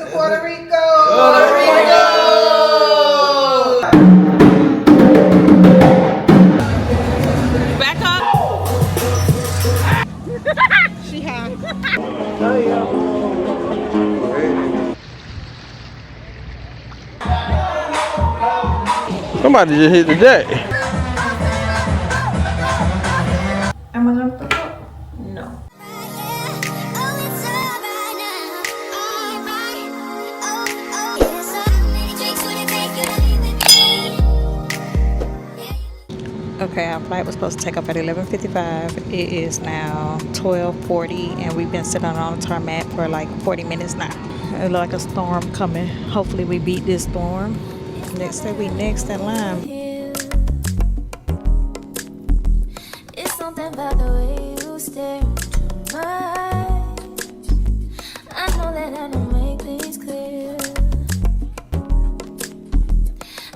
To Puerto Rico! Puerto Rico! Back up! She high. Somebody just hit the deck. Am I gonna throw up? No. Okay, our flight was supposed to take off at 11:55. It is now 12:40, and we've been sitting on the tarmac for like 40 minutes now. It looks like a storm coming. Hopefully we beat this storm. Next day we next in line. It's something about the way you stare into my eyes. I know that I don't make things clear.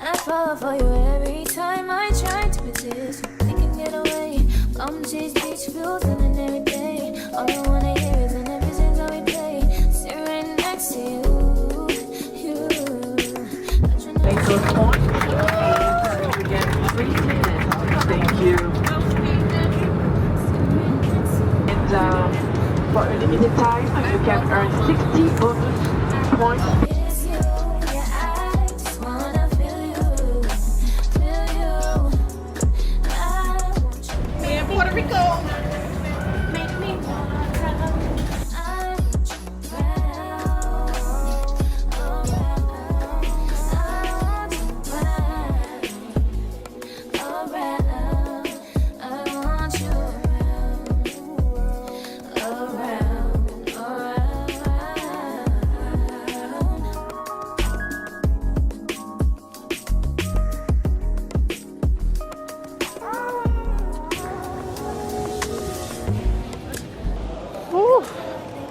I fall for you every time I try to resist. We can get away. Come chase beach views and every day. All I wanna hear is an episode that we play. Sit right next to you. Thank you. And for a limited time, you can earn 60 bonus points. We're in Puerto Rico.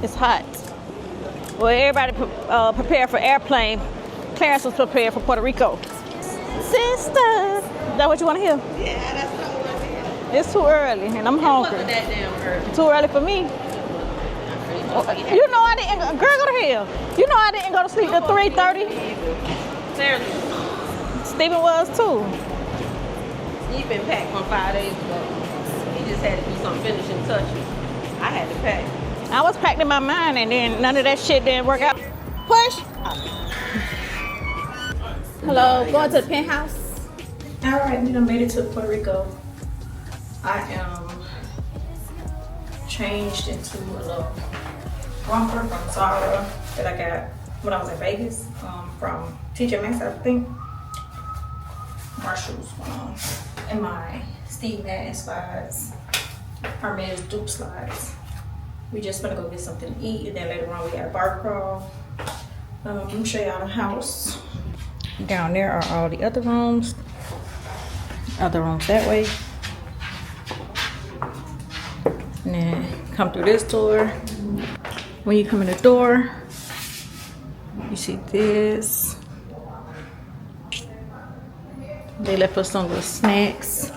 It's hot. Well, everybody prepared for airplane. Clarence was prepared for Puerto Rico. Sister, is that what you want to hear? Yeah, that's what I want to hear. It's too early, and I'm hungry. That damn early. Too early for me. You know I didn't. Girl, go to hell. You know I didn't go to sleep till 3:30. Seriously. Stephen was too. He been packed from 5 days ago. He just had to do some finishing touches. I had to pack. I was packed in my mind, and then none of that shit didn't work out. Push. Hello, going to the penthouse. All right, we done made it to Puerto Rico. I am changed into a little romper from Zara that I got when I was in Vegas from TJ Maxx, I think. My shoes on, and my Steve Madden slides, Hermes dupe slides. We just gonna go get something to eat, and then later on we got a bar crawl. Let me show y'all the house. Down there are all the other rooms. Other rooms that way. And then come through this door. When you come in the door, you see this. They left us some little snacks.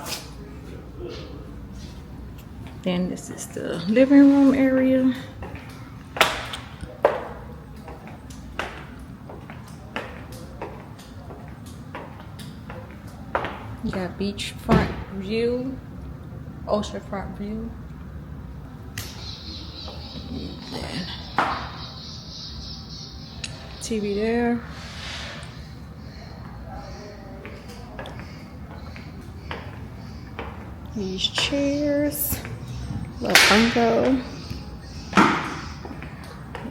Then this is the living room area. You got beachfront view, oceanfront view. Then TV there. These chairs, little bungo.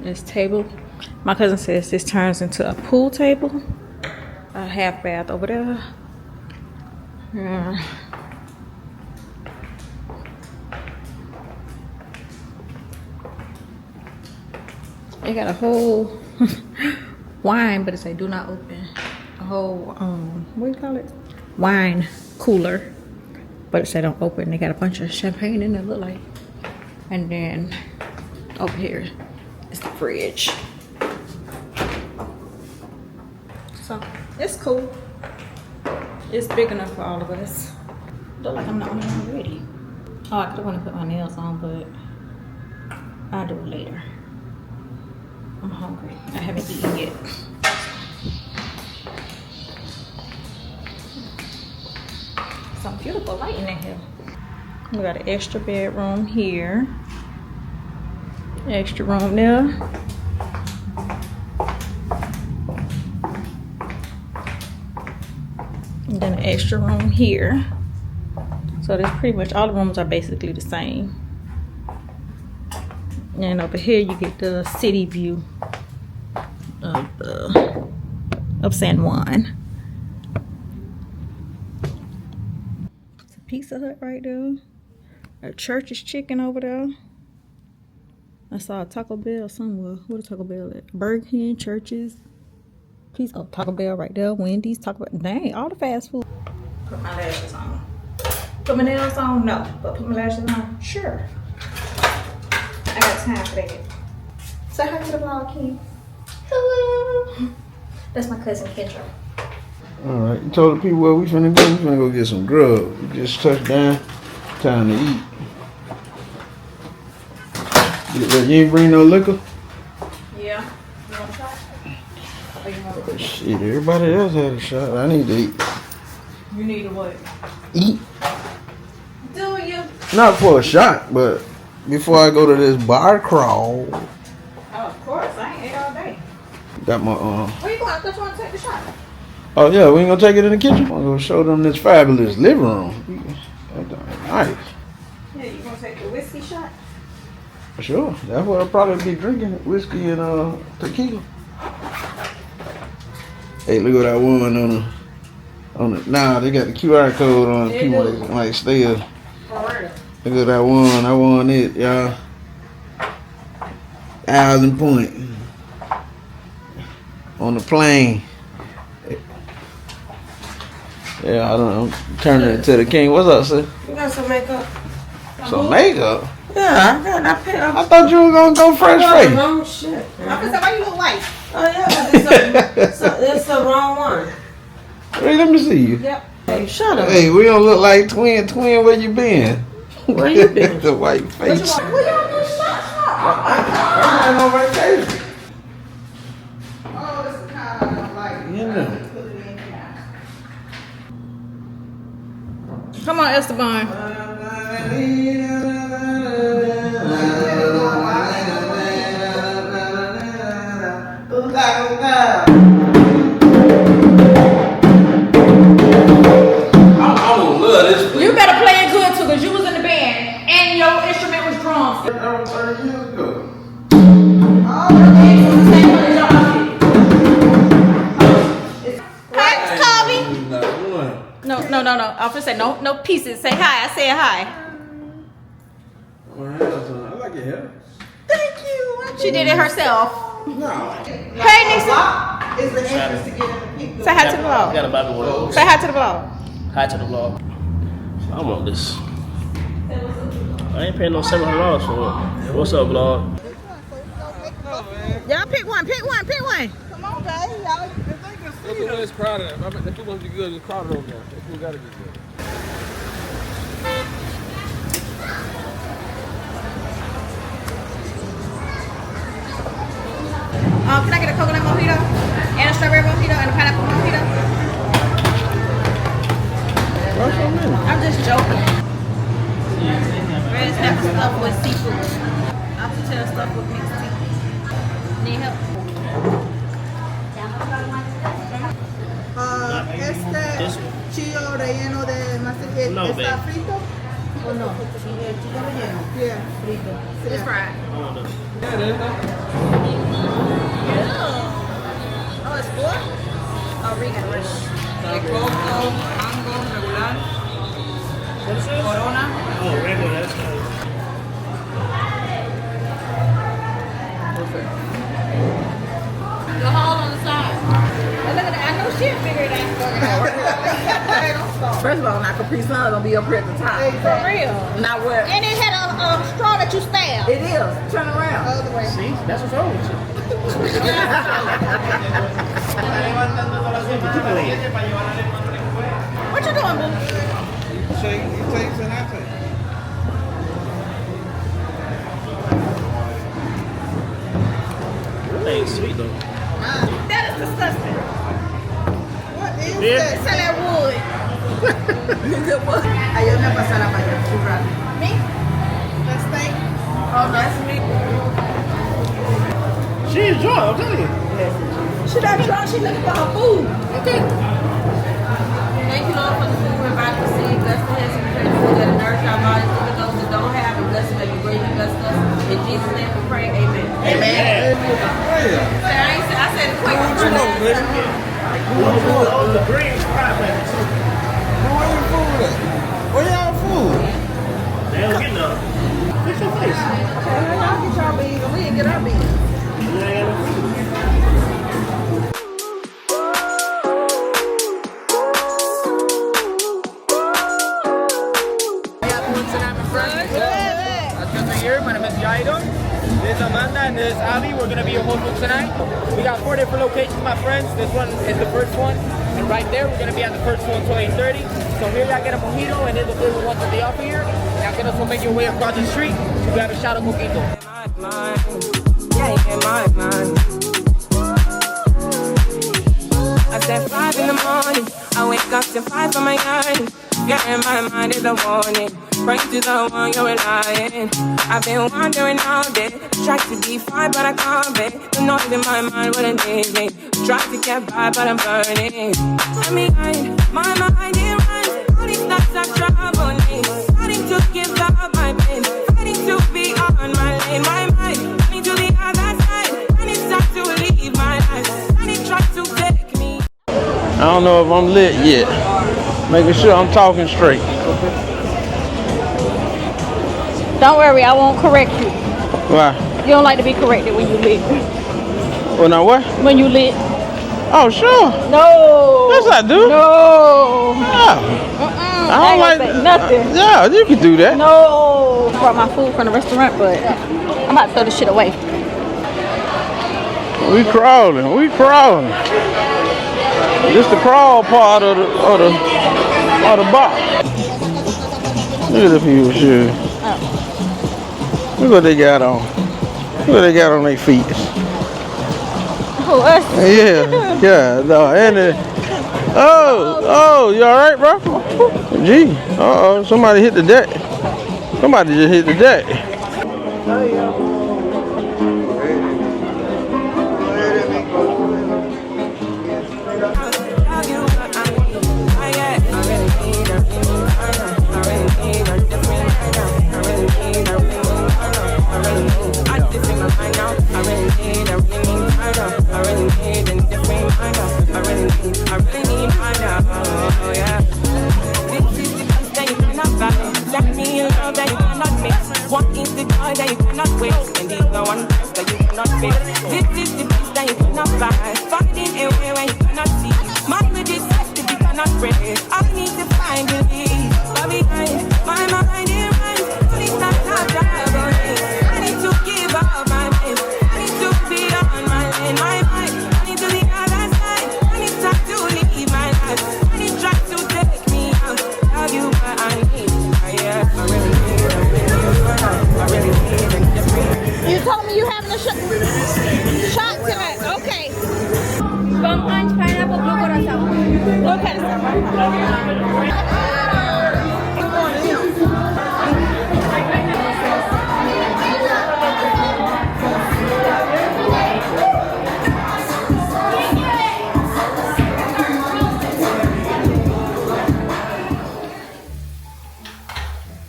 This table. My cousin says this turns into a pool table. A half bath over there. Yeah. They got a whole wine, but it say do not open. A whole what do you call it? Wine cooler, but it say don't open. They got a bunch of champagne in there, look like. And then over here is the fridge. So it's cool. It's big enough for all of us. Look like I'm the only one ready. Oh, I could want to put my nails on, but I'll do it later. I'm hungry. I haven't eaten bed. Some beautiful lighting in here. We got an extra bedroom here. Extra room there. And then an extra room here. So there's pretty much all the rooms are basically the same. And over here you get the city view of San Juan. It's a Pizza Hut right there. A Church's Chicken over there. I saw a Taco Bell somewhere. What is Taco Bell at? Burger King, Church's. Oh, Taco Bell right there. Wendy's, Taco Bell. Dang, all the fast food. Put my lashes on. Put my nails on? No. But put my lashes on? Sure. I got time for that. Say hi to the vlog, King. Hello. That's my cousin Kendra. Alright, you told the people where we finna go. We finna go get some grub. We just touched down. Time to eat. You ain't bring no liquor? Yeah. You want a shot? Or you want a Shit, everybody else had a shot. I need to eat. You need a what? Eat? Do you? Not for a shot, but before I go to this bar crawl. Oh, of course. I ain't ate all day. Got my Where you going? I thought you want to take the shot. Oh yeah, we ain't gonna take it in the kitchen. I'm gonna show them this fabulous living room. Nice. Yeah, you gonna take the whiskey shot? Sure. That's what I'll probably be drinking. Whiskey and tequila. Hey, look at that one on the nah, they got the QR code on it. People like stay up. Look at that one. I won it, y'all. 1,000 points. On the plane. Yeah, I don't know. I'm turning it to the king. What's up, sir? You got some makeup? Some makeup? Yeah, I picked up. I thought you were gonna go fresh face. Wrong shit. I was like, why you look white? Oh yeah, it's the wrong one. Hey, let me see you. Yep. Hey, shut up. Hey, we don't look like twin. Where you been? Where you been? The white face. Where y'all doing shots from? I'm on vacation. Oh, this is kind of like. Yeah. Come on, Esteban. You better play it good too, because you was in the band and your instrument was drums. That was 30 years ago. Hi, Kobe. No. I was gonna say no pieces. Say hi. I said hi. I like your hair. Thank you. She did it herself. No. Hey, Nixon. Is the entrance to get in the picture? Say hi to the vlog. Got a Bible word. Say hi to the vlog. Hi to the vlog. I want this. I ain't paying no $700 for it. What's up, vlog? Y'all pick one. Come on, baby. Y'all. It's crowded. I mean, if you want to be good, it's crowded over there. If you gotta be good. Can I get a coconut mojito and a strawberry mojito and a pineapple mojito? I'm just joking. Red snapper stuff with seafood. Oxtail stuff with mixed tea. Need help? This Chillo relleno de masaje. No, babe. ¿Está frito? ¿O no? Chillo relleno. Yeah. Frito. It's fried. I want this. Oh, it's four? Oh, Rico. What is this? Corona. Oh, regular. That's nice. The hole on the side. Oh, look at that. I know she'll figure it out. First of all, now Capri Sun gonna be up here at the top. For real. Not where And it had a straw that you stabbed. it is. Turn around. Other way. See? That's what's wrong with you. What you doing, boo? You take and I take. That ain't sweet, though. That's disgusting. What is Yeah. that? Sell that wood. Ayaw na pasarap ayaw. Sobra. Me? That's steak. Oh, that's me. She enjoy, I'm telling you. She not drunk. She looking for her food. Okay. Thank you, Lord, for the food we're about to receive. Bless the hands and prayers food that nourish our bodies. Even those that don't have, and bless them that you bring and bless us. In Jesus' name we pray, amen. Amen. I said it quick. The green crab legs. Where your food at? Where y'all food? They don't get none. Fix your face. Y'all get y'all beans and we didn't get our beans. You ain't got no food. My name is Jairo. This is Amanda and this is Ali. We're going to be your host for tonight. We got 4 different locations, my friends. This one is the first one. And right there, we're going to be at the first one until 8:30. So here y'all get a mojito and there's the favorite ones that they offer here. Y'all can also make your way across the street to grab a shot of mojito. Yeah, in my mind. I said 5 in the morning. I wake up to 5 on my iron. Yeah, in my mind is a warning. Pray to the one you're relying. I've been wandering all day. Tried to be fine, but I can't be. The noise in my mind wouldn't leave me. Tried to get by, but I'm burning. I mean, my mind it runs. All these thoughts are troubling me. Starting to give up my pain. Fighting to be on my lane. My mind running to the other side. And it's time to leave my life. And it tries to take me. I don't know if I'm lit yet. Making sure I'm talking straight. Don't worry, I won't correct you. Why? You don't like to be corrected when you lit. Well, now what? When you lit. Oh, sure. No. Yes, I do. No. Yeah. I ain't gonna say nothing. Yeah, you can do that. No. I brought my food from the restaurant, but I'm about to throw this shit away. We crawling. We crawling. This the crawl part of the box. Look at the people shoes. Look what they got on. Look what they got on their feet. Oh, us? Yeah, yeah, no, and oh, you all right, bro? Gee, somebody hit the deck. Somebody just hit the deck. You told me you having a shot tonight. Okay. Pumpkin, pineapple, blue corazon. Blue corazon.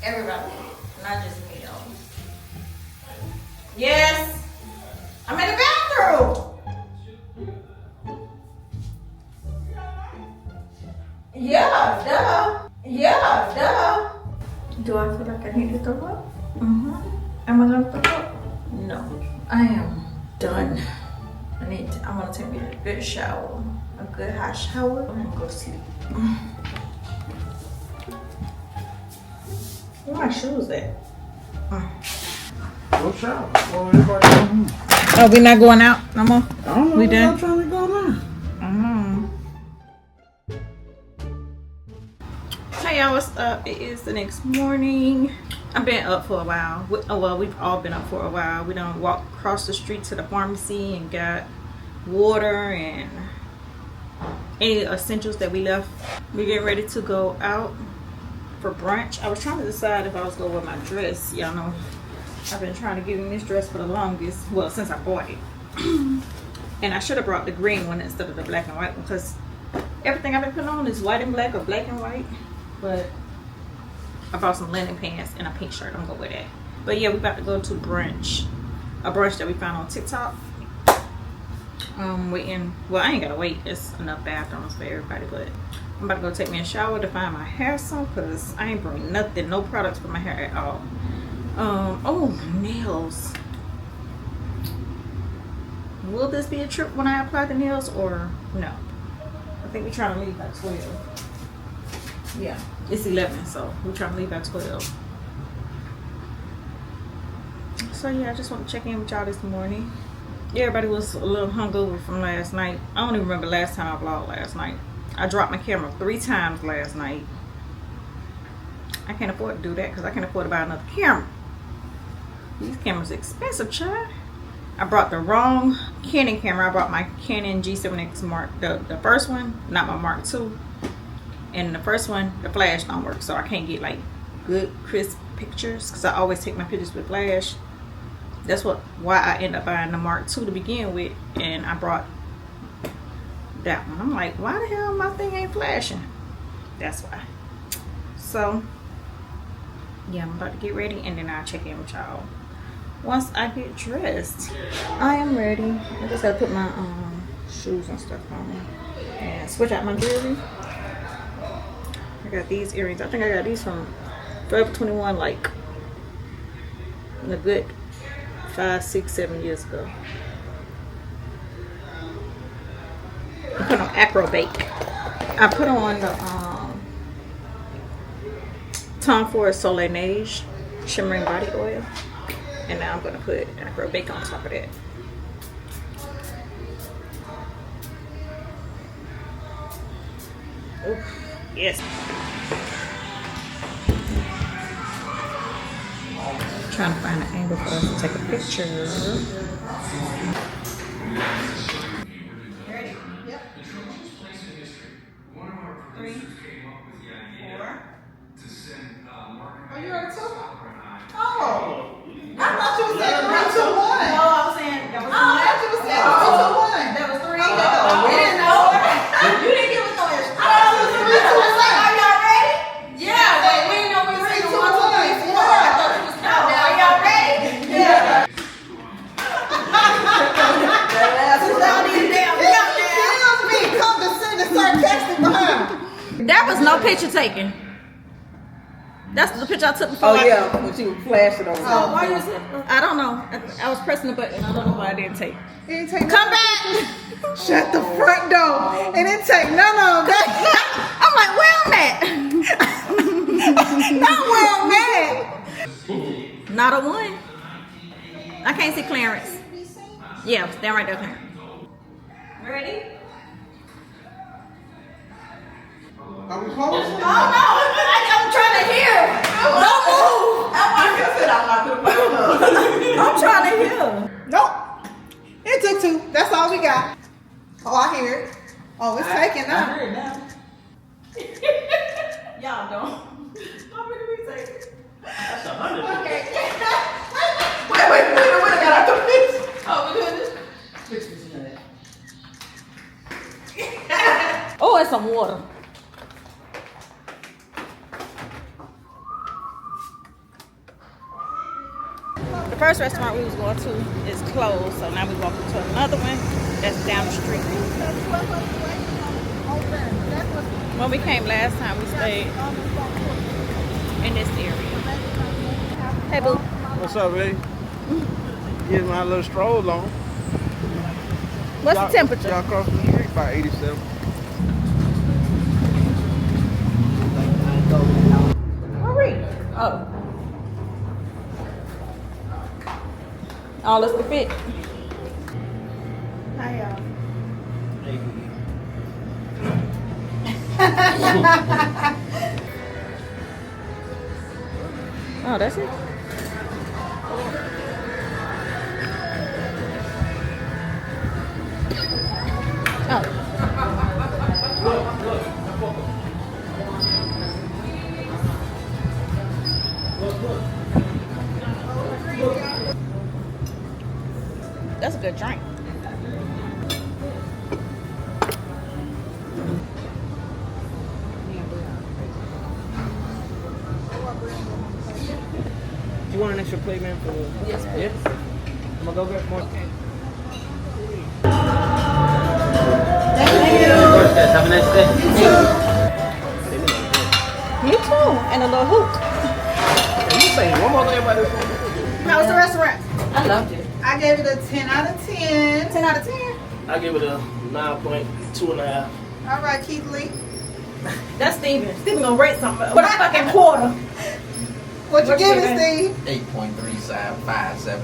Everybody, not just me though. Yes, I'm in the bathroom. Yeah, duh. Yeah, duh. Do I feel like I need to throw up? Am I gonna throw up? No, I am done. I'm gonna take me a good shower, a good hot shower, and go to sleep. Where my shoes at? Go shower. Well, everybody go home. Oh, we not going out no more? I don't know. We We're done? not trying to go now. Hey y'all, what's up? It is the next morning. I've been up for a while. Well, we've all been up for a while. We done walked across the street to the pharmacy and got water and any essentials that we left. We're getting ready to go out for brunch. I was trying to decide if I was going with my dress. Y'all know I've been trying to get in this dress for the longest, well, since I bought it. And I should have brought the green one instead of the black and white one, because everything I've been putting on is white and black or black and white. But I bought some linen pants and a pink shirt. I'm gonna go with that. But yeah, we're about to go to brunch, a brunch that we found on TikTok. Waiting. Well, I ain't gotta wait. There's enough bathrooms for everybody. But I'm about to go take me a shower to find my hair some, because I ain't bring nothing, no products for my hair at all. Oh, nails. Will this be a trip when I apply the nails or no? I think we're trying to leave by 12. Yeah, it's 11, so we're trying to leave by 12. So yeah, I just want to check in with y'all this morning. Everybody was a little hungover from last night. I don't even remember last time I vlogged last night. I dropped my camera 3 times last night. I can't afford to do that because I can't afford to buy another camera. These cameras are expensive, child. I brought the wrong Canon camera. I brought my Canon G7X Mark, the first one, not my Mark II. And the first one, the flash don't work, so I can't get like good crisp pictures because I always take my pictures with flash. That's why I end up buying the Mark II to begin with, and I brought that one. I'm like, why the hell my thing ain't flashing? That's why. So yeah, I'm about to get ready and then I'll check in with y'all once I get dressed. I am ready. I just gotta put my shoes and stuff on and switch out my jewelry. I got these earrings. I think I got these from Forever 21 like a good 5, 6, 7 years ago. I put on Acrobake. I put on the Tom Ford Soleil Neige shimmering body oil, and now I'm gonna put Acrobake on top of that. Ooh, yes. Trying to find an angle for us to take a picture. Ready? Yep. 3, 4. Are you ready to? Oh, I thought you were saying 3, 2, 1. No, I was saying that was 3. I thought you were saying 3, 2, 1. That was 3. We didn't know. You didn't give us no extra. I thought it was 3, 2, 1. Are y'all ready? Yeah, but we didn't know we were saying 1, 2, 3, 4. I thought you was counting. Are y'all ready? Yeah. That was no picture taken. That's the picture I took before. Oh yeah, when you flashed it over. Oh, why is it? I don't know. I was pressing the button. I don't know why I didn't take. It didn't take. Come back. Shut the front door. It didn't take none of that. I'm like, where I'm at? Not where I'm at. Not a 1. I can't see Clarence. Yeah, stand right there, Clarence. Ready? Are we close? Oh no! I'm trying to hear. Don't move. I'm trying to hear. Nope. It took 2. That's all we got. Oh, I hear it. Oh, it's taking now. I hear it now. Y'all don't. Don't make me take it. That's 100. Okay. Wait, I got out the fix. Oh, we doing this? Fix this in there. Oh, it's some water. The first restaurant we was going to is closed, so now we walking to another one that's down the street. When we came last time, we stayed in this area. Hey, boo. What's up, baby? Getting my little stroll on. What's the temperature? Y'all across the street by 87. Hurry. Oh. All this to fit. Hi, y'all. Oh, that's it? That's a good drink. You want an extra plate, man? For yes, please. I'm gonna go get more. Okay. Thank you. Have a nice day. Me too. And a little hook. You say one more thing about this one. How was the restaurant? I loved it. I gave it a 10 out of 10. 10 out of 10. I give it a 9.2.5. All right, Keith Lee. That's Steven. Steven gonna rate something. What a fucking quarter. What you give it, Steve? 8.357.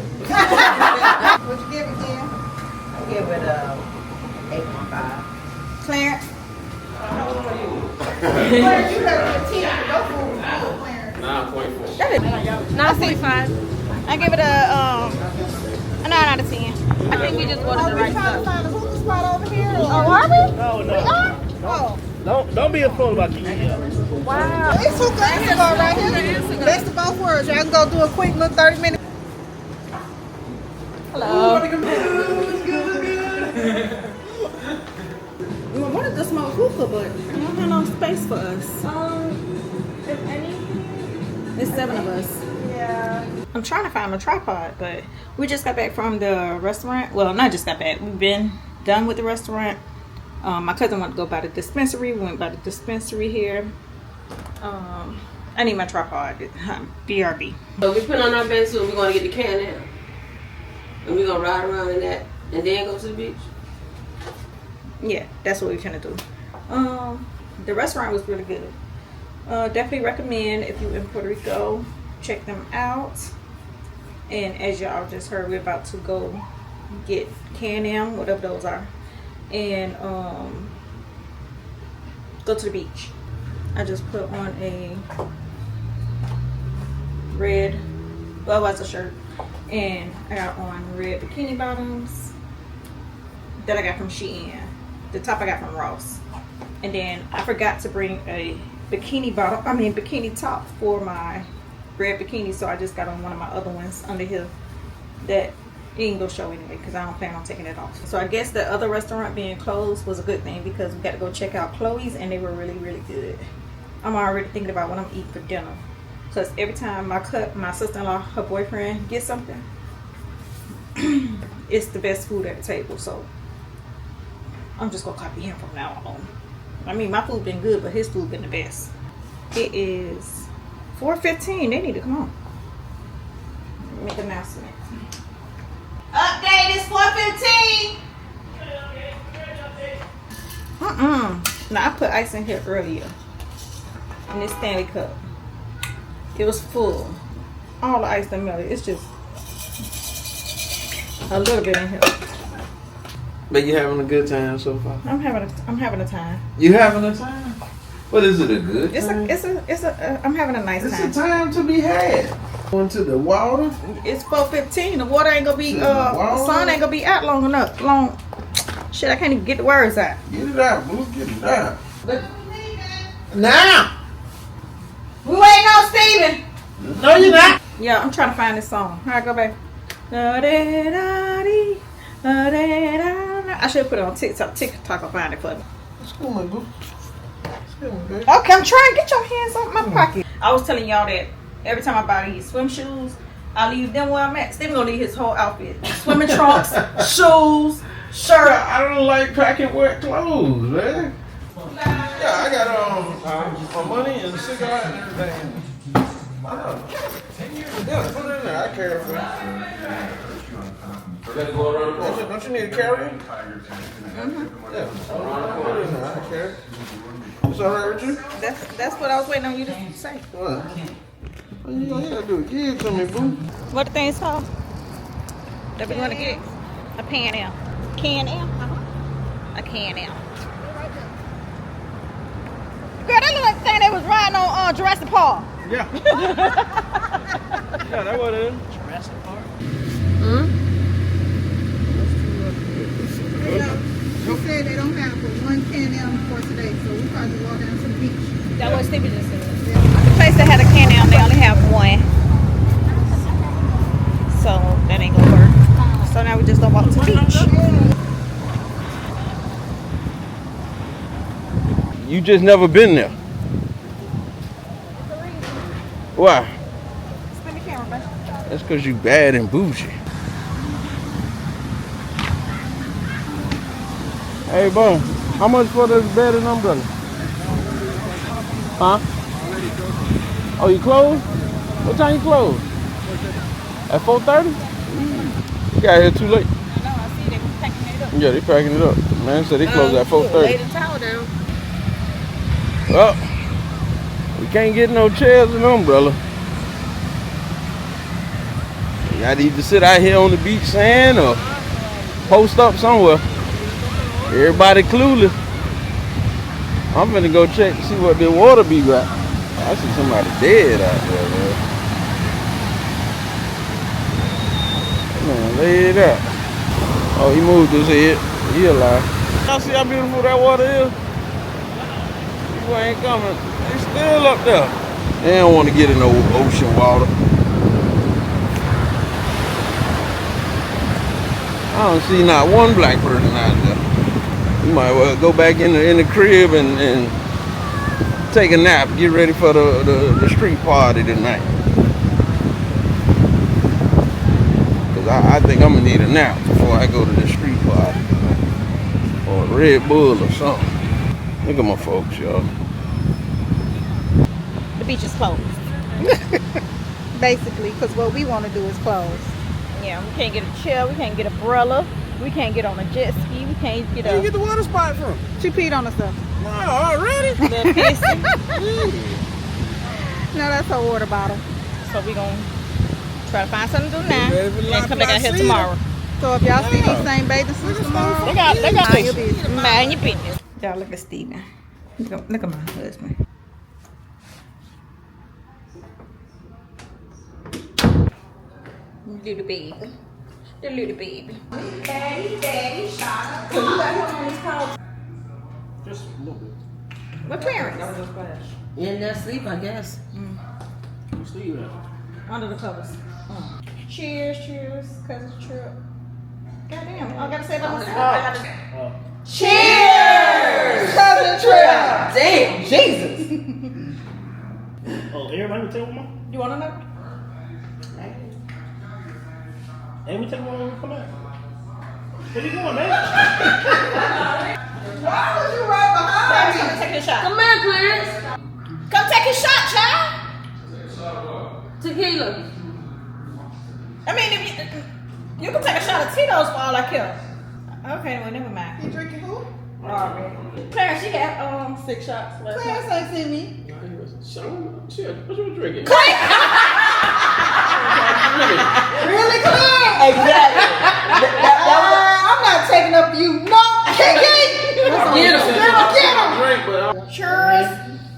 What you give it, Ken? I give it 8.5. Clarence? Clarence, you got a 10. Go for it, Clarence. 9.4. 9.5. I give it a 9 out of 10. I think we just ordered the right Trying to stuff. find a hookah spot over here? Oh, are we? No. Oh. Don't be a fool about KEKE. Wow. It's hookah and cigar right here. Best of both worlds. Y'all can go do a quick little 30 minutes. Hello. We wanted to smoke hookah, but we don't have no space for us. If any. It's 7 of us. Yeah. I'm trying to find a tripod, but we just got back from the restaurant. Well, not just got back. We've been done with the restaurant. My cousin wanted to go by the dispensary. We went by the dispensary here. I need my tripod. BRB. So we put on our bed suit, we're gonna get the can now. And we're gonna ride around in that and then go to the beach. Yeah, that's what we're gonna do. The restaurant was really good. Definitely recommend if you're in Puerto Rico, check them out. And as y'all just heard, we're about to go get Can-Am, whatever those are, and go to the beach. I just put on a red Budweiser shirt, and I got on red bikini bottoms that I got from Shein. The top I got from Ross, and then I forgot to bring a bikini top for my red bikini, so I just got on one of my other ones under here that it ain't gonna show anyway because I don't plan on taking it off. So I guess the other restaurant being closed was a good thing because we got to go check out Chloe's, and they were really, really good. I'm already thinking about what I'm eating for dinner, because every time my sister-in-law, her boyfriend, gets something, it's the best food at the table. So I'm just gonna copy him from now on. I mean, my food been good, but his food been the best. It is 4:15. They need to come on. Make an announcement. Update is 4:15. Now I put ice in here earlier in this Stanley cup. It was full. All the ice that melted. It's just a little bit in here. But you having a good time so far? I'm having a time. You having a time? What is it, a good time? I'm having a nice time. It's a time to be had. Going to the water. It's 4:15. The water ain't gonna be the sun ain't gonna be out long enough. Shit, I can't even get the words out. Get it out, boo. Get it out. Now. We waiting on Steven. No, you're not. Yeah, I'm trying to find this song. All right, go back. I should put it on TikTok. TikTok will find it for me. Excuse me, boo. Excuse me, baby. Okay, I'm trying to get your hands off my pocket. I was telling y'all that every time I buy these swim shoes, I leave them where I'm at. Steven gonna leave his whole outfit. Swimming trunks, shoes, shirt. I don't like packing wet clothes, man. Yeah, I got my money and cigar and everything. Yeah, put it in there. I carry it for you. Don't you need a carrier? Yeah. Put it in there. I carry it. It's all right with you? That's what I was waiting on you to say. What? What you gonna do? Give it to me, boo. What the thing's called? That we gonna get? A Can-Am. Can-Am? A Can-Am. Girl, that look like the thing they was riding on Jurassic Park. Yeah. Yeah, that was it. Jurassic Park? Go said they don't have but one Can-Am for today, so we probably walk down to the beach. That was Stevie just said. The place that had a Can-Am, they only have one. So that ain't gonna work. So now we just don't walk to the beach. You just never been there. Why? Spin the camera, man. That's because you bad and bougie. Hey, Bo, how much for this bed and umbrella? Huh? Oh, you closed? What time you close? At 4:30? You got here too late. I know, I see they packing it up. Yeah, they packing it up. Man said they close at 4:30. Lay the towel down. Well, we can't get no chairs and umbrella. You gotta either sit out here on the beach sand or post up somewhere. Everybody clueless. I'm finna go check to see what the water be like. I see somebody dead out there, man. Man, lay it out. Oh, he moved his head. He alive. Y'all see how beautiful that water is? People ain't coming. They still up there. They don't want to get in no ocean water. I don't see not one black person out there. You might well go back in the crib and take a nap. Get ready for the street party tonight. Cause I think I'm gonna need a nap before I go to the street party. Or a Red Bull or something. Look at my folks, y'all. The beach is closed. Basically, because what we want to do is close. Yeah, we can't get a chair, we can't get an umbrella, we can't get on a jet ski, we can't get Where you get the water spot from? She peed on herself. Wow, already? Little pissy. No, that's her water bottle. So we gonna try to find something to do now and come back out here tomorrow. So if y'all see these same bathing suits tomorrow, They got mind your business. mind your business. Y'all look at Steven. Look at my husband. Little baby. The little baby. Daddy, shut up. Cause you got him on his couch. Just a little bit. What parents? In their sleep, I guess. You sleep at? Under the covers. Cheers, cousin Trip. Goddamn, I gotta say it by myself. Oh. Cheers! Cousin Trip! Damn, Jesus. Oh, everybody will take one? You wanna know? Hey, we take one when we come back. Where you going, man? Why was you right behind me? Come take a shot. Come here, Clarence. Come take a shot, child. Tequila. I mean, if you can take a shot of Tito's for all I care. Okay, well, never mind. You drinking who? Clarence, she had 6 shots left. Clarence ain't seen me. Shit, what you drinking? Really, Clarence? Exactly. I'm not taking up you. No, KEKE! Get him. Drink, but Cheers.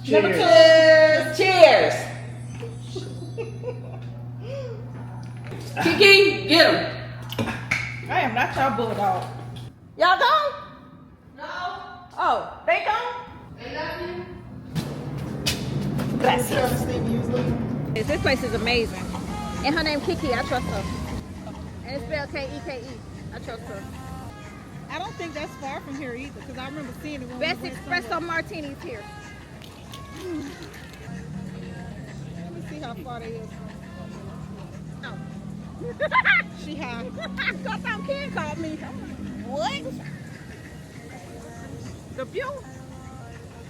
Number 2. Cheers. Kiki, get him. I am not your bulldog. Y'all gone? No. Oh, they gone? They left you. Gracias. This place is amazing. And her name Kiki, I trust her. And it's spelled KEKE. I trust her. I don't think that's far from here either, because I remember seeing it when Best we went espresso somewhere. martinis here. Let me see how far they is from. Oh. She high. I thought Ken called me. What? The view?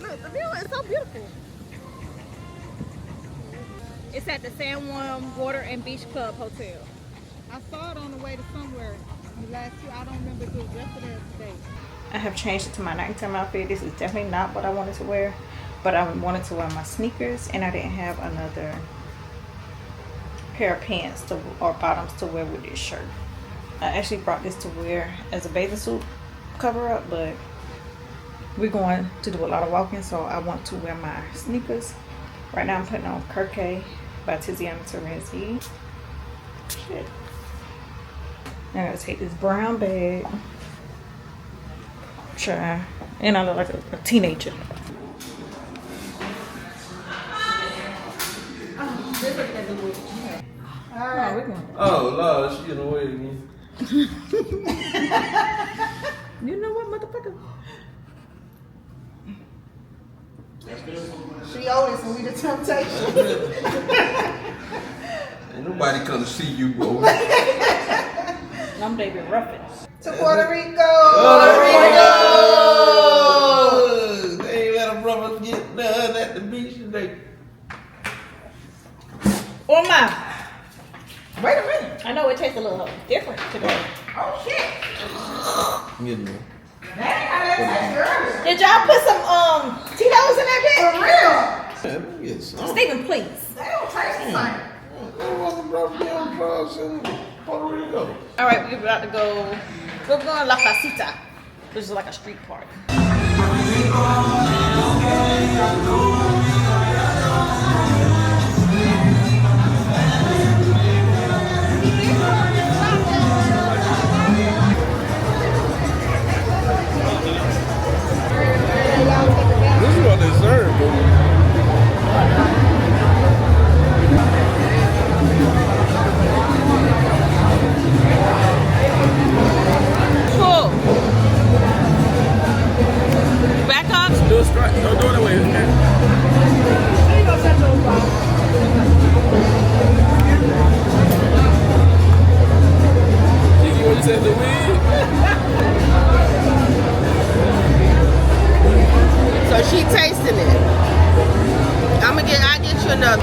Look, the view is so beautiful. It's at the San Juan Water and Beach Club Hotel. I saw it on the way to somewhere the last 2. I don't remember if it was yesterday or today. I have changed it to my nighttime outfit. This is definitely not what I wanted to wear, but I wanted to wear my sneakers, and I didn't have another pair of pants or bottoms to wear with this shirt. I actually brought this to wear as a bathing suit cover up, but we're going to do a lot of walking, so I want to wear my sneakers. Right now I'm putting on KEKE by Tiziana Terenzi. Shit. Now I gotta take this brown bag. Sure. And I look like a teenager. Oh, Lord, she in the way again. You know what, motherfucker? She Otis and we the Temptation. Ain't nobody come to see you, bro. I'm David Ruffin. To Puerto Rico. Puerto Rico! They ain't let a brother get done at the beach today. Oh my. Wait a minute. I know it tastes a little different today. Oh shit. Get me. That ain't how that tastes earlier. Did y'all put some Tito's in that For real. Let me get some. Stephen, please. They don't taste the same. Puerto Rico. All right, we're about to go. We're going to La Placita, which is like a street park. This is what they serve, bro. Cool. Back up. Do it straight. Don't do it that way. Okay? Jiggy, what you said, the weed? So she tasting it. I'll get you another.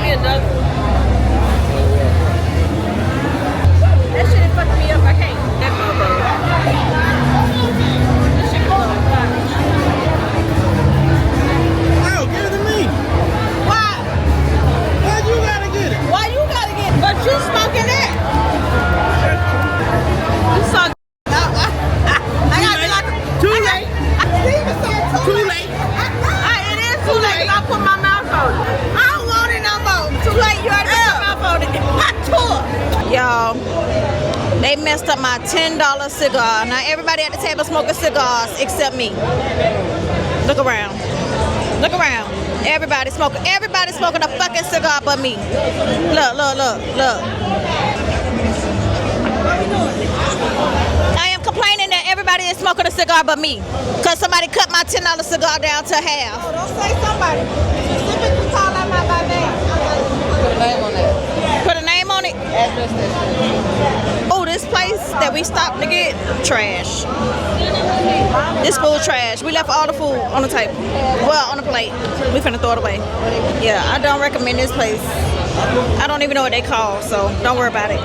That shit is fucking me up. I can't. That motherfucker. That shit is No, give it to me. Why? Why you gotta get it? Why you gotta get? But you smoking that? You saw. I gotta be like. Too late. Steven said Too late. It is too late because I put my mouth on it. I don't want it no more. Too late. You already put your mouth on it. I tour. Y'all, they messed up my $10 cigar. Now everybody at the table smoking cigars except me. Look around. Look around. Everybody smoking a fucking cigar but me. Look, look, look, look. I am complaining that everybody is smoking a cigar but me. Because somebody cut my $10 cigar down to half. Oh, don't say somebody. Specifically call out my by name. Put a name on that. Put a name on it? Address that. Oh, this place that we stopped to get, trash. This food trash. We left all the food on the table. Well, on the plate. We finna throw it away. Yeah, I don't recommend this place. I don't even know what they call, so don't worry about it.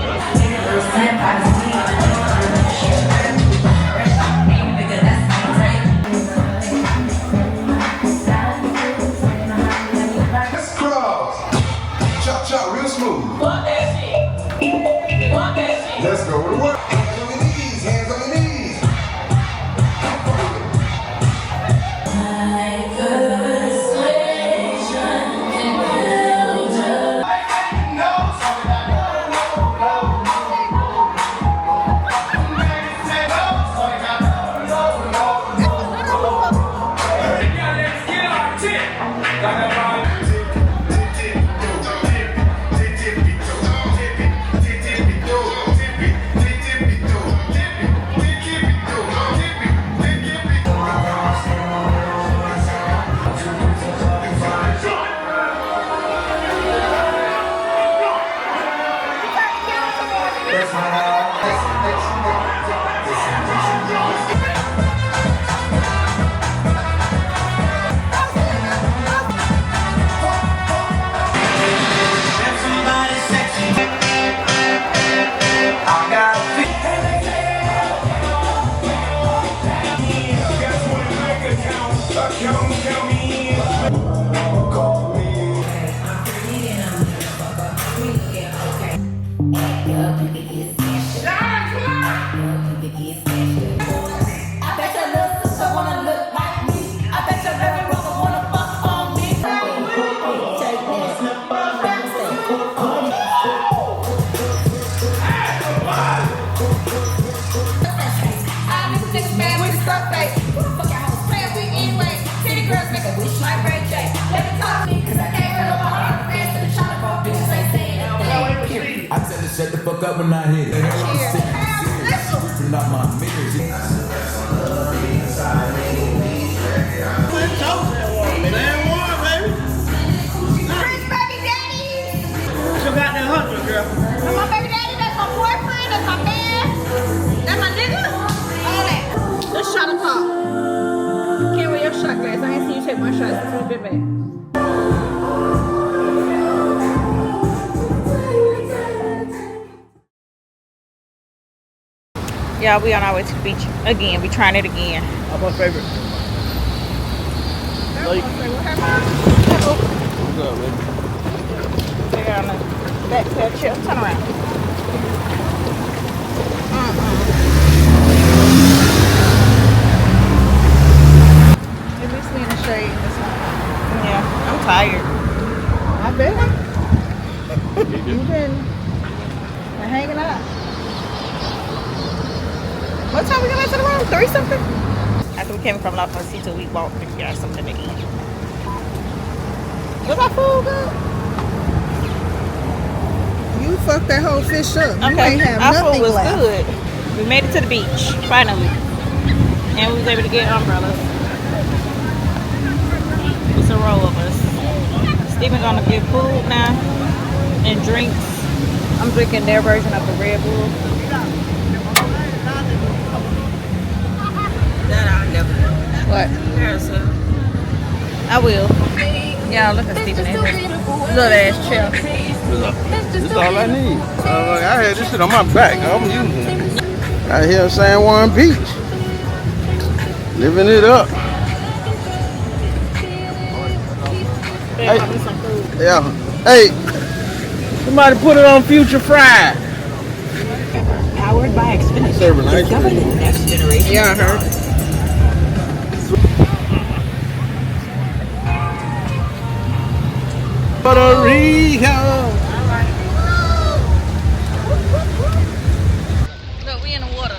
Chop, chop, real smooth. Let's go to work. Hands on your knees, hands on your knees. up and not hit it. Not my mirrors. You got that 100, girl. That's my baby daddy, that's my boyfriend, that's my man, that's my nigga. All that. Let's shot o'clock. Can't wear your shot glass. I ain't seen you take my shot since we've been back. Yeah, we on our way to the beach again. We trying it again. What's my favorite? Like, what's up, baby? They're on the back patio. Turn around. Let me see in the shade in this one. Yeah, I'm tired. I bet. You've been hanging out. What time we got back to the room? 3 something? After we came from La Placita, we walked and got something to eat. Was our food good? You fucked that whole fish up. You Okay, ain't have our nothing food was left. good. We made it to the beach, finally. And we was able to get umbrellas. It's a row of us. Steven gonna get food now and drinks. I'm drinking their version of the Red Bull. That I'll never do. What? Carousel. I will. Yeah, look at Steven in here. Little ass chair. This is all I need. I had this shit on my back. I'm using it. Out here in San Juan Beach. Living it up. Hey. Yeah. Hey. Somebody put it on Future Fried. Powered by Xfinity. Serving ice Discover the cream. next generation. Yeah, I heard. Puerto Rico. Look, we in the water.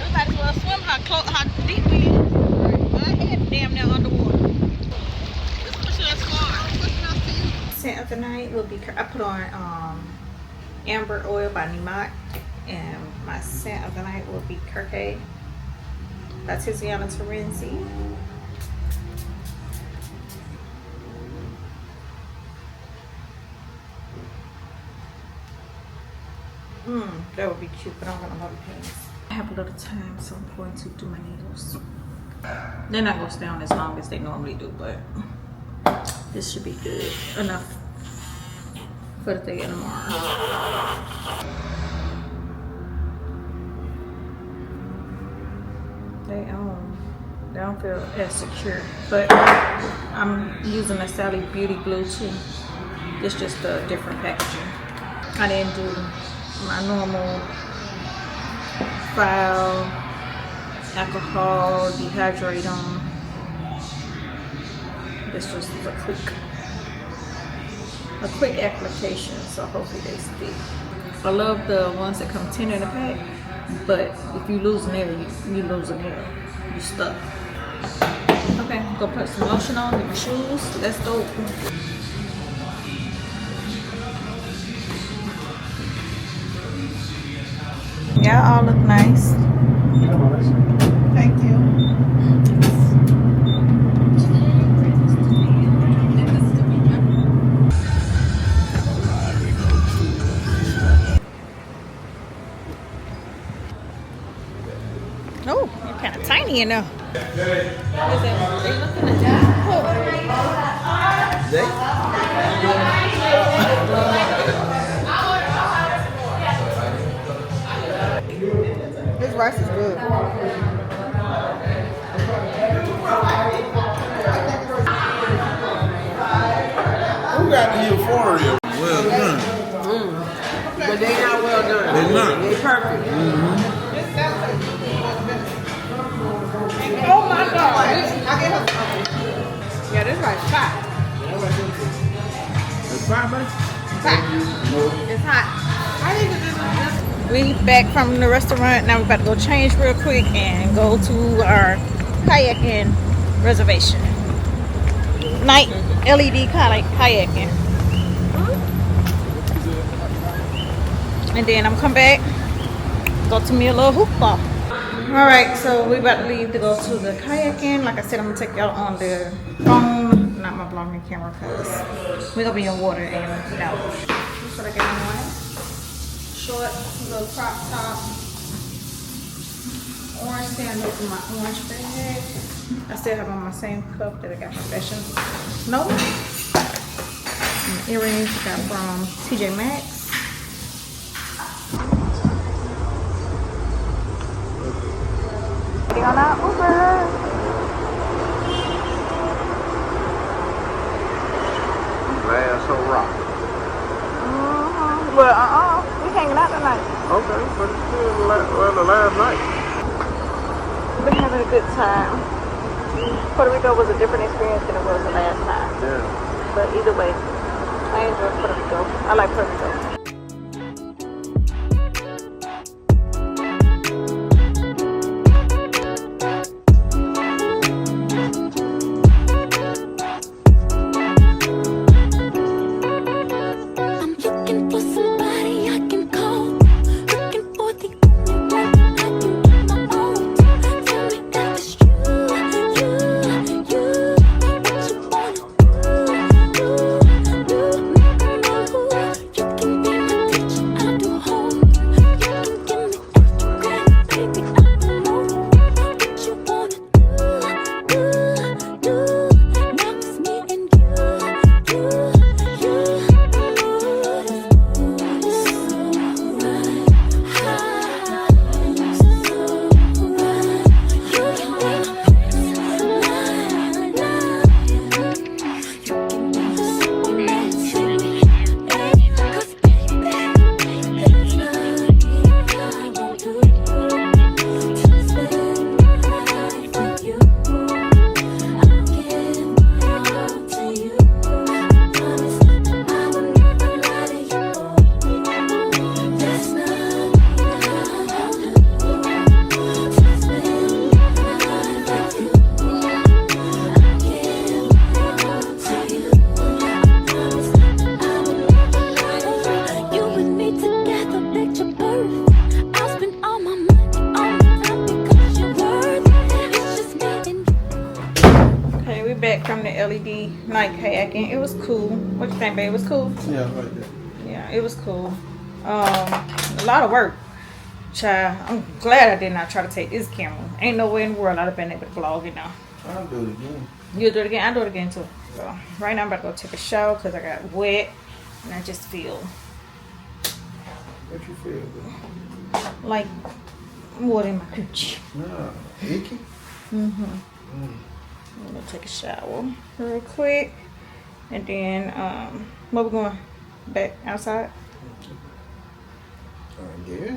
We might as well swim how deep we is. My head damn near underwater. It's pushing us far. Scent of the night will be, I put on Amber Oil by Nimat. And my scent of the night will be KEKE by Tiziana Terenzi. That would be cute, but I'm gonna bobby pins. I have a little time, so I'm going to do my needles. They're not gonna stay on as long as they normally do, but this should be good enough for the day and tomorrow. They don't feel as secure, but I'm using a Sally Beauty glue too. It's just a different packaging. I didn't do my normal file, alcohol, dehydrate them. This just is a quick application, so hopefully they stick. I love the ones that come 10 in a pack, but if you lose an air, you lose an air. You stuck. Okay, I'm gonna put some lotion on, get my shoes. Let's go. Yeah, all look nice. Thank you. Oh, you're kind of tiny in there. This rice is good. Who got the euphoria? Well done. But they not well done. They not. They perfect. Oh my God. Yeah, this rice is hot. It's fine, buddy? It's hot. We back from the restaurant. Now we're about to go change real quick and go to our kayaking reservation. Night LED kayaking. And then I'm come back, go to me a little hoop ball. All right, so we about to leave to go to the kayaking. Like I said, I'm gonna take y'all on the phone, not my vlogging camera, because we're gonna be in water and out. That's what I got on. Short, little crop top, orange sandals in my orange bag. I still have on my same cup that I got my fashion note. And earrings I got from TJ Maxx. On our Uber. Man, so rock. Well, we hanging out tonight. Okay, but it's still the last night. We're having a good time. Puerto Rico was a different experience than it was the last time. Yeah. But either way, I enjoy Puerto Rico. I like Puerto Rico. From the LED night kayaking. It was cool. What you think, babe? It was cool? Yeah, I like that. Yeah, it was cool. A lot of work. Child, I'm glad I did not try to take this camera. Ain't no way in the world I'd have been able to vlog it now. I'll do it again. You'll do it again? I'll do it again too. So right now I'm about to go take a shower because I got wet and I just feel What you feel, bro? like water in my coochie. Nah, icky? I'm gonna take a shower real quick, and then where we going? Back outside? Yeah.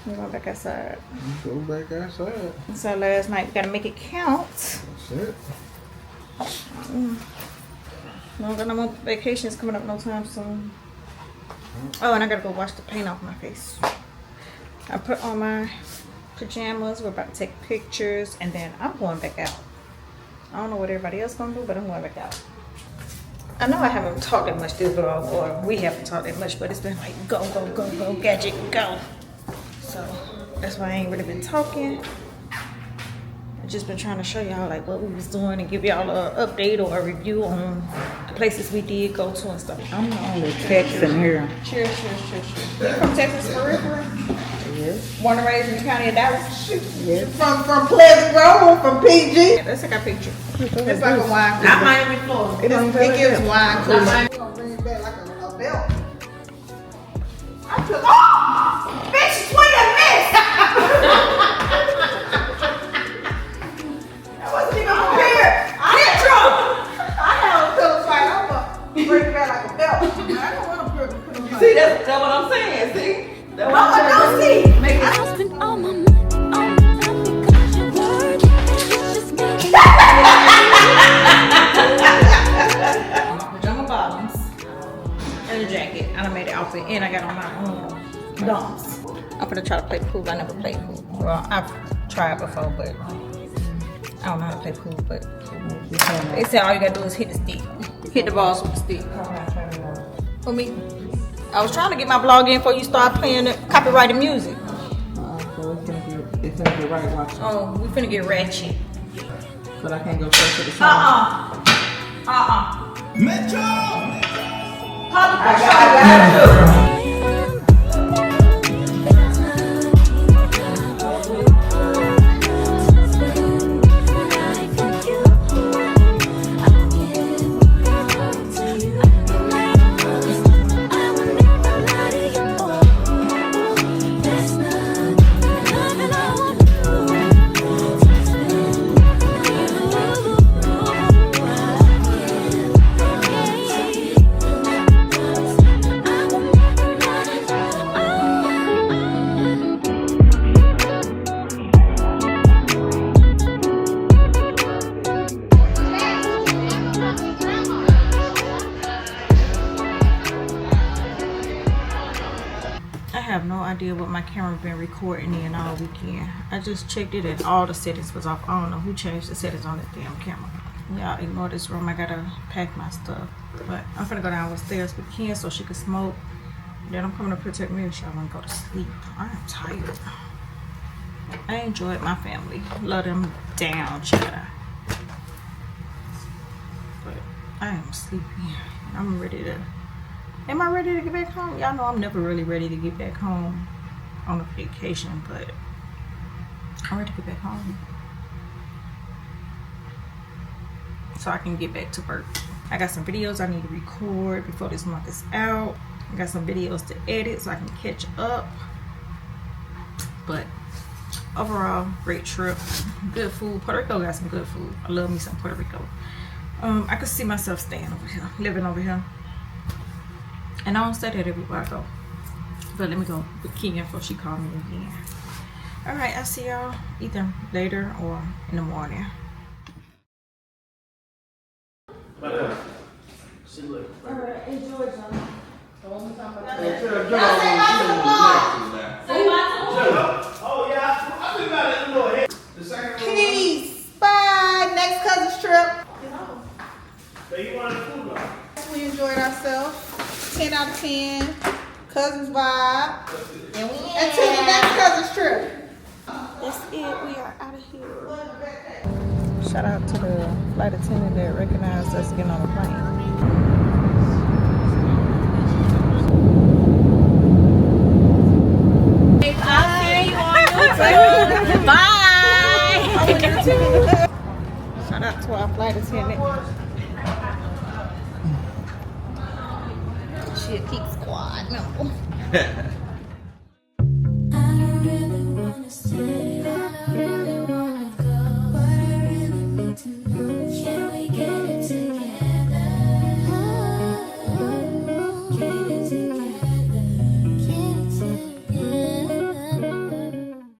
We're going back outside. You go back outside. So last night we gotta make it count. That's it. No got no more vacations coming up no time soon. Oh, and I gotta go wash the paint off my face. I put on my pajamas. We're about to take pictures, and then I'm going back out. I don't know what everybody else gonna do, but I'm going back out. I know I haven't talked that much this vlog, or we haven't talked that much, but it's been like go, go, go, go, gadget, go. So that's why I ain't really been talking. I've just been trying to show y'all like what we was doing and give y'all an update or a review on the places we did go to and stuff. I'm the only Texan here. Cheers, cheers, cheers, cheers. You from Texas for real, for real? Yes. Born and raised in the county of Dallas? Yes. From Pleasant Grove, from PG. Yeah, let's take our picture. It's like a wine cooler. I'm Miami, Florida. It gives wine cooler. Miami. We're gonna bring it back like a belt. I took, oh! Bitch, swing and miss! That wasn't even prepared. I hit drunk. I have a pillow fight. I'm gonna bring it back like a belt. I don't want to put them fight. See, that's what I'm saying. See? That's what I'm gonna see. Make it. I spend all my money on time because your word is just making Pajama bottoms and a jacket. I done made the outfit and I got on my dunks. I'm gonna try to play pool. I never played pool. Well, I've tried before, but I don't know how to play pool. But they said all you gotta do is hit the stick. Hit the balls with the stick. For me? I was trying to get my vlog in before you start playing the copyrighted music. So it's gonna be right watching. Oh, we finna get ratchet. But I can't go straight to the song. Metro! I have no idea what my camera been recording in all weekend. I just checked it and all the settings was off. I don't know who changed the settings on that damn camera. Y'all ignore this room. I gotta pack my stuff. But I'm finna go downstairs with Ken so she can smoke. Then I'm coming to protect me so I wanna go to sleep. I am tired. I enjoyed my family. Love them down, child. But I am sleepy. I'm ready to. Am I ready to get back home? Y'all know I'm never really ready to get back home on a vacation, but I'm ready to get back home so I can get back to work. I got some videos I need to record before this month is out. I got some videos to edit so I can catch up. But overall, great trip. Good food. Puerto Rico got some good food. I love me some Puerto Rico. I could see myself staying over here, living over here. And I don't say that everywhere I go. But let me go with Kenya before she called me again. Alright, I'll see y'all either later or in the morning. Alright, enjoy, John. Peace. Bye. Next cousin's trip. We enjoyed ourselves. 10 out of 10. Cousins vibe. Until the next cousin's trip. That's it. We are out of here. Shout out to the flight attendant that recognized us getting on the plane. Bye. Shout out to our flight attendant. She a Peak Squad member.